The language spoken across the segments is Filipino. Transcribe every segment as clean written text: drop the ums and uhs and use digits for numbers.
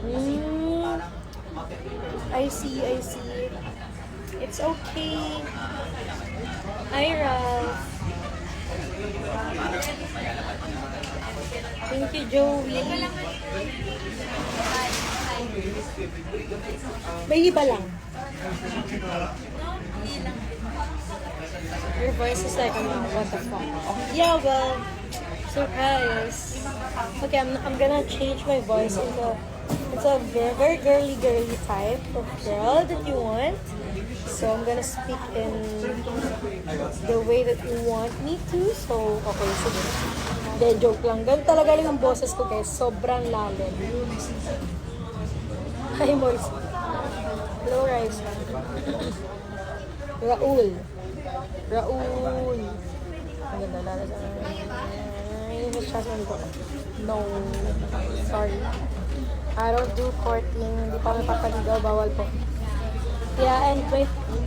Mm, I see, I see. It's okay. Hi, Ralph. Thank you, Joey. May iba lang. Your voice is like, what the fuck? Yeah, well, surprise. Okay, I'm gonna change my voice into a very, very girly type of girl that you want. So I'm gonna speak in the way that you want me to. So, okay, sige. Hindi, joke lang. Ganun talaga lang ang boses ko, guys. Sobrang lalim. Hi, Moise. Hello, Raisa. Raul. Raul. Ang ganda, lala sa... Ay, mas chance mo dito. No. Sorry. I don't do courting. Hindi pa kami papaligaw. Bawal po. Yeah, and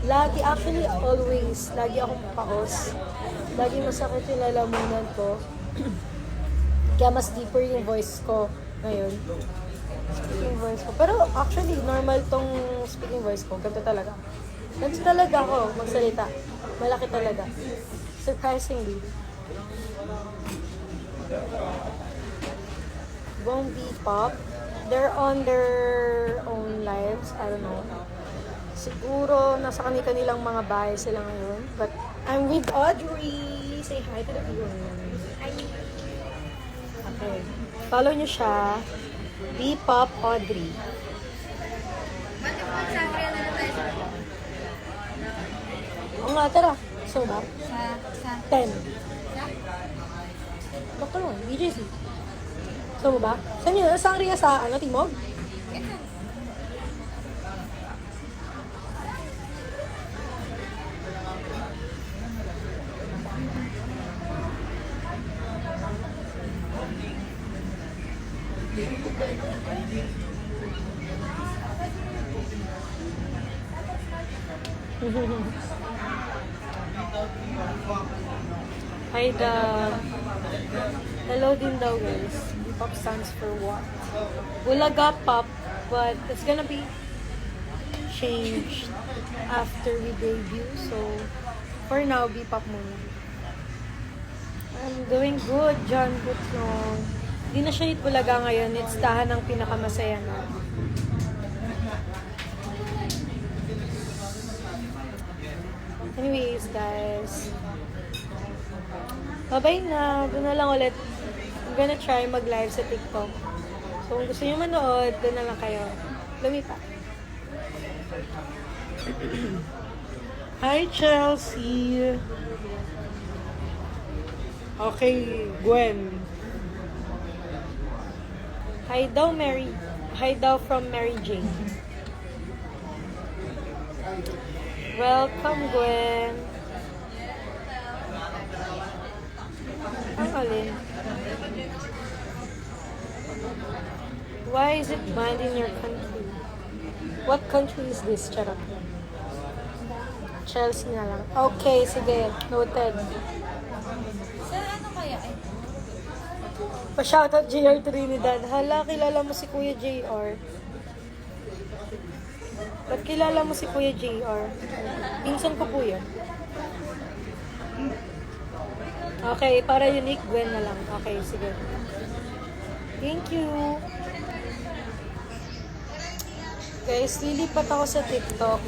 lagi, actually, always, lagi akong paos. Lagi masakit yung lalamunan ko. Kaya mas deeper yung voice ko ngayon. Speaking voice ko. Pero actually, normal tong speaking voice ko. Ganito talaga. Ganito talaga ako magsalita. Malaki talaga. Surprisingly. Won't be pop. They're on their own lives. I don't know. Siguro, nasa kanilang mga bahay sila ngayon. But, I'm with Audrey! Say hi to the viewers. Hi! Okay. Follow nyo siya. B-Pop Audrey. Oo nga, tara. So ba? Sa 10. Doktor mo, BJC. So mo ba? Saan yun? Saan rin sa, Timog? Hi, hello din daw, guys. B-Pop stands for what? Bulaga Pop, but it's gonna be changed after we debut. So, for now, B-Pop muna. I'm doing good, John Butlong. Hindi na siya Bulaga ngayon. It's tahan ng pinakamasaya na. Anyways, guys. Bye-bye na. Doon na lang ulit. I'm gonna try mag-live sa TikTok. So, kung gusto nyo manood, doon na lang kayo. Lumipa. Hi, Chelsea. Okay, Gwen. Hi daw from Mary Jane. Welcome, Gwen. Ang alin? Why is it banned in your country? What country is this? Charot. Chelsea na lang. Okay, sige. Noted. Sa ano kaya eh? Pa-shoutout JR Trinidad. Hala, kilala mo si Kuya JR. Ba't kilala mo si Kuya JR? Pinsan ko po yan. Okay, para unique, Gwen na lang. Okay, sige. Thank you. Guys, lilipat ako sa TikTok.